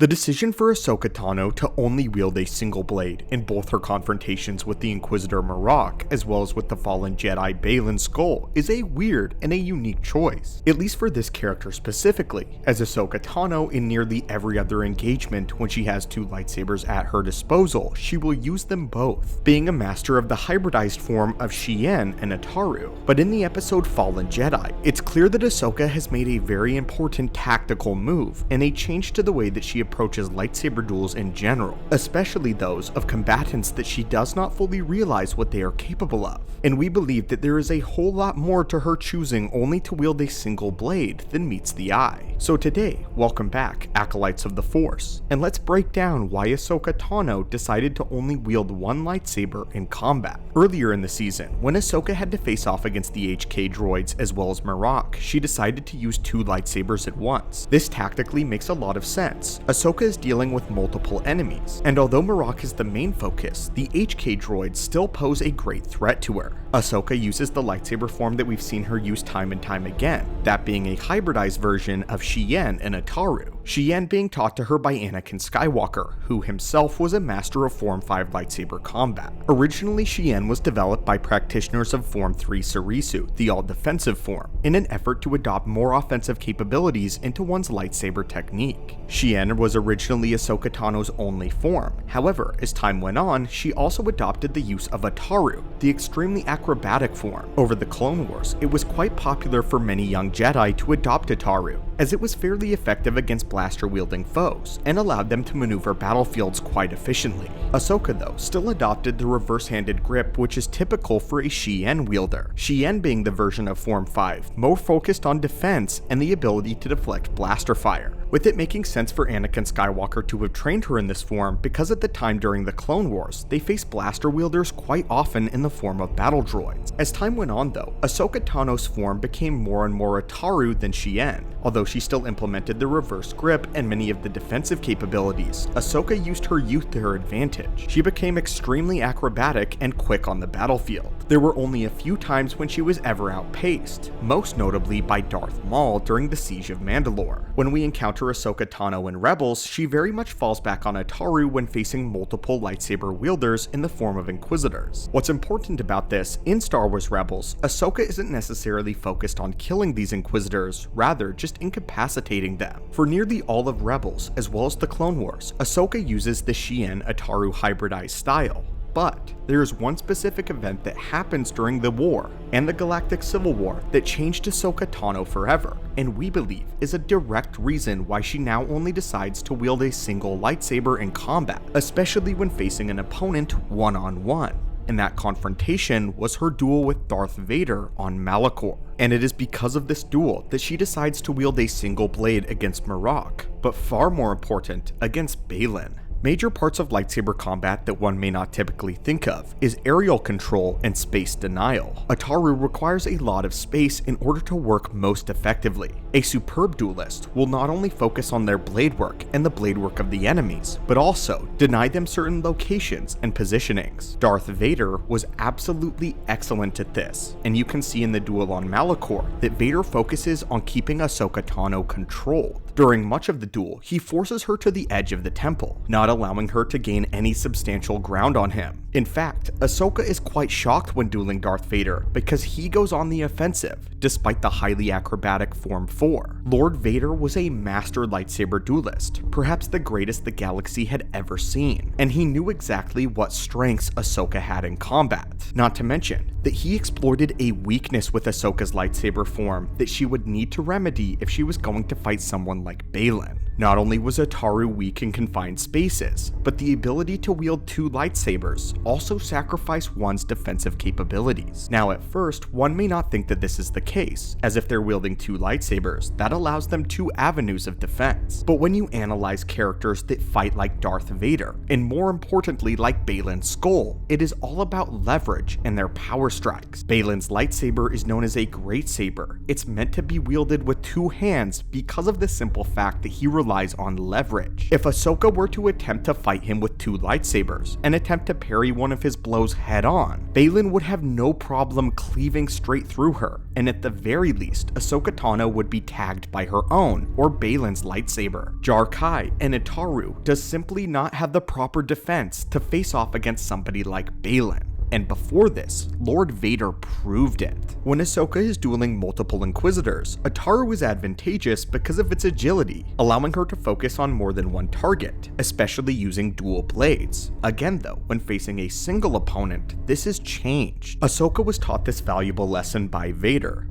The decision for Ahsoka Tano to only wield a single blade in both her confrontations with the Inquisitor Marok as well as with the fallen Jedi Baylan Skull is a weird and a unique choice, at least for this character specifically, as Ahsoka Tano in nearly every other engagement when she has two lightsabers at her disposal, she will use them both, being a master of the hybridized form of Xi'an and Ataru. But in the episode Fallen Jedi, it's clear that Ahsoka has made a very important tactical move and a change to the way that she approaches lightsaber duels in general, especially those of combatants that she does not fully realize what they are capable of. And we believe that there is a whole lot more to her choosing only to wield a single blade than meets the eye. So today, welcome back, Acolytes of the Force, and let's break down why Ahsoka Tano decided to only wield one lightsaber in combat. Earlier in the season, when Ahsoka had to face off against the HK droids as well as Marok, she decided to use two lightsabers at once. This tactically makes a lot of sense. Ahsoka is dealing with multiple enemies, and although Marok is the main focus, the HK droids still pose a great threat to her. Ahsoka uses the lightsaber form that we've seen her use time and time again, that being a hybridized version of Xi'an and Ataru. Xi'an being taught to her by Anakin Skywalker, who himself was a master of Form 5 lightsaber combat. Originally, Xi'an was developed by practitioners of Form 3 Sarisu, the all-defensive form, in an effort to adopt more offensive capabilities into one's lightsaber technique. Xi'an was originally Ahsoka Tano's only form. However, as time went on, she also adopted the use of Ataru, the extremely acrobatic form. Over the Clone Wars, it was quite popular for many young Jedi to adopt Ataru, as it was fairly effective against blaster-wielding foes, and allowed them to maneuver battlefields quite efficiently. Ahsoka, though, still adopted the reverse-handed grip, which is typical for a Xi'an wielder, Xi'an being the version of Form 5, more focused on defense and the ability to deflect blaster fire, with it making sense for Anakin Skywalker to have trained her in this form because at the time during the Clone Wars, they faced blaster wielders quite often in the form of battle droids. As time went on though, Ahsoka Tano's form became more and more Ataru than Xi'an. Although she still implemented the reverse grip and many of the defensive capabilities, Ahsoka used her youth to her advantage. She became extremely acrobatic and quick on the battlefield. There were only a few times when she was ever outpaced, most notably by Darth Maul during the Siege of Mandalore. When we encounter Ahsoka Tano in Rebels, she very much falls back on Ataru when facing multiple lightsaber wielders in the form of Inquisitors. What's important about this, in Star Wars Rebels, Ahsoka isn't necessarily focused on killing these Inquisitors, rather just incapacitating them. For nearly all of Rebels, as well as the Clone Wars, Ahsoka uses the Xi'an Ataru hybridized style. But there is one specific event that happens during the war and the Galactic Civil War that changed Ahsoka Tano forever, and we believe is a direct reason why she now only decides to wield a single lightsaber in combat, especially when facing an opponent one-on-one. And that confrontation was her duel with Darth Vader on Malachor. And it is because of this duel that she decides to wield a single blade against Marok, but far more important, against Baylan. Major parts of lightsaber combat that one may not typically think of is aerial control and space denial. Ataru requires a lot of space in order to work most effectively. A superb duelist will not only focus on their blade work and the blade work of the enemies, but also deny them certain locations and positionings. Darth Vader was absolutely excellent at this, and you can see in the duel on Malachor that Vader focuses on keeping Ahsoka Tano controlled. During much of the duel, he forces her to the edge of the temple, not allowing her to gain any substantial ground on him. In fact, Ahsoka is quite shocked when dueling Darth Vader because he goes on the offensive, despite the highly acrobatic Form 4. Lord Vader was a master lightsaber duelist, perhaps the greatest the galaxy had ever seen, and he knew exactly what strengths Ahsoka had in combat. Not to mention that he exploited a weakness with Ahsoka's lightsaber form that she would need to remedy if she was going to fight someone like Baylan. Not only was Ataru weak in confined spaces, but the ability to wield two lightsabers also sacrificed one's defensive capabilities. Now at first, one may not think that this is the case, as if they're wielding two lightsabers, that allows them two avenues of defense. But when you analyze characters that fight like Darth Vader, and more importantly like Baylan Skull, it is all about leverage and their power strikes. Baylan's lightsaber is known as a great saber. It's meant to be wielded with two hands because of the simple fact that he relies on leverage. If Ahsoka were to attempt to fight him with 2 lightsabers and attempt to parry one of his blows head on, Baylan would have no problem cleaving straight through her, and at the very least, Ahsoka Tano would be tagged by her own, or Baylan's lightsaber. Jar Kai and Itaru does simply not have the proper defense to face off against somebody like Baylan. And before this, Lord Vader proved it. When Ahsoka is dueling multiple Inquisitors, Itaru is advantageous because of its agility, allowing her to focus on more than one target, especially using dual blades. Again though, when facing a single opponent, this is changed. Ahsoka was taught this valuable lesson by Vader,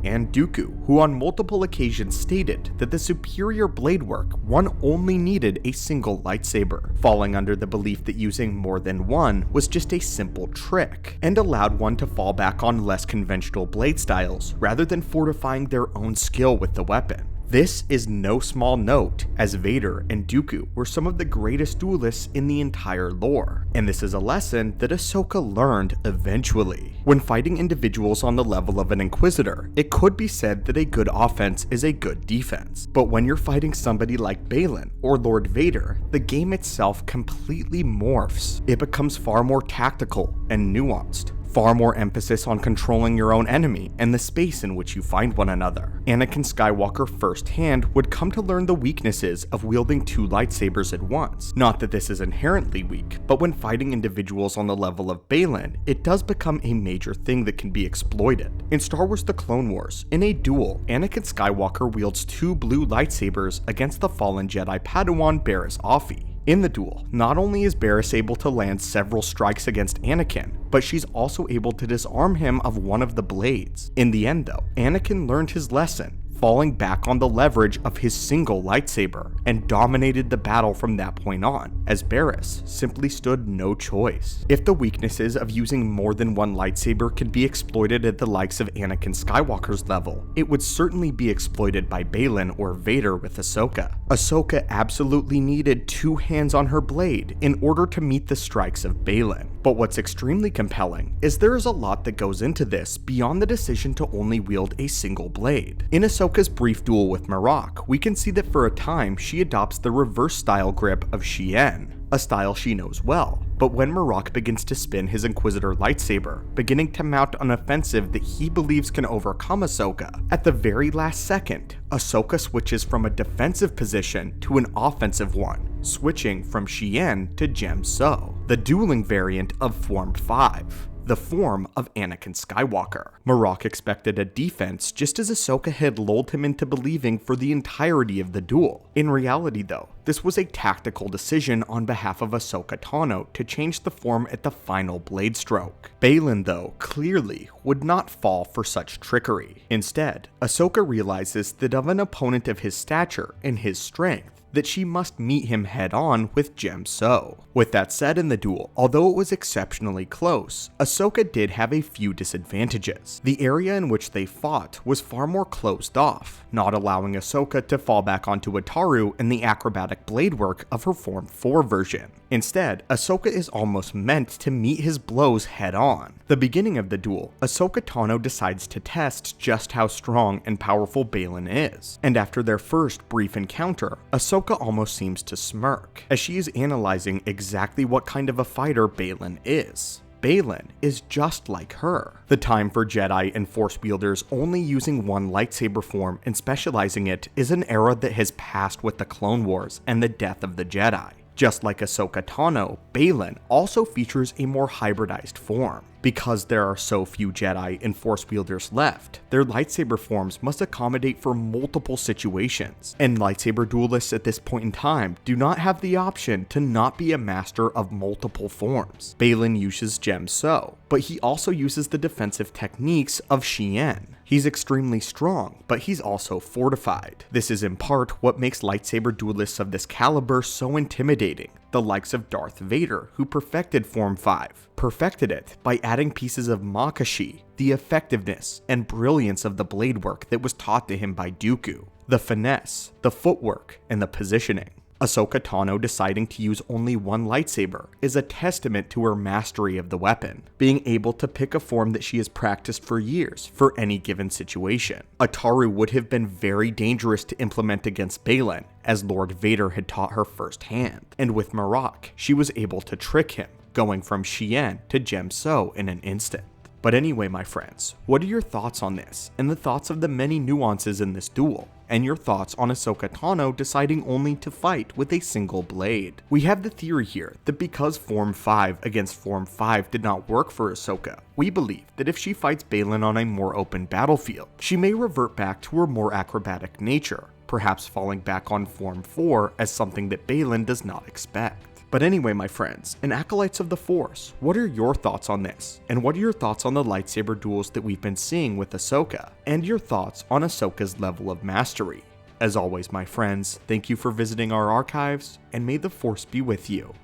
and Dooku, who on multiple occasions stated that the superior blade work one only needed a single lightsaber, falling under the belief that using more than one was just a simple trick, and allowed one to fall back on less conventional blade styles rather than fortifying their own skill with the weapon. This is no small note, as Vader and Dooku were some of the greatest duelists in the entire lore, and this is a lesson that Ahsoka learned eventually. When fighting individuals on the level of an Inquisitor, it could be said that a good offense is a good defense, but when you're fighting somebody like Baylan or Lord Vader, the game itself completely morphs. It becomes far more tactical and nuanced. Far more emphasis on controlling your own enemy and the space in which you find one another. Anakin Skywalker firsthand would come to learn the weaknesses of wielding 2 lightsabers at once. Not that this is inherently weak, but when fighting individuals on the level of Baylan, it does become a major thing that can be exploited. In Star Wars The Clone Wars, in a duel, Anakin Skywalker wields 2 blue lightsabers against the fallen Jedi Padawan Barriss Offee. In the duel, not only is Barriss able to land several strikes against Anakin, but she's also able to disarm him of one of the blades. In the end though, Anakin learned his lesson, falling back on the leverage of his single lightsaber, and dominated the battle from that point on, as Barriss simply stood no choice. If the weaknesses of using more than one lightsaber could be exploited at the likes of Anakin Skywalker's level, it would certainly be exploited by Baylan or Vader with Ahsoka. Ahsoka absolutely needed 2 hands on her blade in order to meet the strikes of Baylan. But what's extremely compelling is there is a lot that goes into this beyond the decision to only wield a single blade. In Ahsoka's brief duel with Marok, we can see that for a time she adopts the reverse style grip of Xi'an, a style she knows well. But when Marok begins to spin his Inquisitor lightsaber, beginning to mount an offensive that he believes can overcome Ahsoka, at the very last second, Ahsoka switches from a defensive position to an offensive one, switching from Xi'an to Jem So, the dueling variant of Form 5. The form of Anakin Skywalker. Marok expected a defense just as Ahsoka had lulled him into believing for the entirety of the duel. In reality though, this was a tactical decision on behalf of Ahsoka Tano to change the form at the final blade stroke. Baylan though, clearly, would not fall for such trickery. Instead, Ahsoka realizes that of an opponent of his stature and his strength, that she must meet him head on with Jem So. With that said, in the duel, although it was exceptionally close, Ahsoka did have a few disadvantages. The area in which they fought was far more closed off, not allowing Ahsoka to fall back onto Itaru and the acrobatic blade work of her Form 4 version. Instead, Ahsoka is almost meant to meet his blows head on. The beginning of the duel, Ahsoka Tano decides to test just how strong and powerful Baylan is, and after their first brief encounter, Ahsoka almost seems to smirk, as she is analyzing exactly what kind of a fighter Baylan is. Baylan is just like her. The time for Jedi and Force wielders only using one lightsaber form and specializing it is an era that has passed with the Clone Wars and the death of the Jedi. Just like Ahsoka Tano, Baylan also features a more hybridized form. Because there are so few Jedi and Force wielders left, their lightsaber forms must accommodate for multiple situations, and lightsaber duelists at this point in time do not have the option to not be a master of multiple forms. Baylan uses Jem So, but he also uses the defensive techniques of Xi'an. He's extremely strong, but he's also fortified. This is in part what makes lightsaber duelists of this caliber so intimidating. The likes of Darth Vader, who perfected Form 5, perfected it by adding pieces of Makashi, the effectiveness and brilliance of the blade work that was taught to him by Dooku, the finesse, the footwork, and the positioning. Ahsoka Tano deciding to use only one lightsaber is a testament to her mastery of the weapon, being able to pick a form that she has practiced for years for any given situation. Ataru would have been very dangerous to implement against Baylan, as Lord Vader had taught her firsthand, and with Marok, she was able to trick him, going from Shien to Jem So in an instant. But anyway, my friends, what are your thoughts on this, and the thoughts of the many nuances in this duel, and your thoughts on Ahsoka Tano deciding only to fight with a single blade? We have the theory here that because Form 5 against Form 5 did not work for Ahsoka, we believe that if she fights Baylan on a more open battlefield, she may revert back to her more acrobatic nature, perhaps falling back on Form 4 as something that Baylan does not expect. But anyway, my friends, and Acolytes of the Force, what are your thoughts on this? And what are your thoughts on the lightsaber duels that we've been seeing with Ahsoka? And your thoughts on Ahsoka's level of mastery? As always, my friends, thank you for visiting our archives, and may the Force be with you.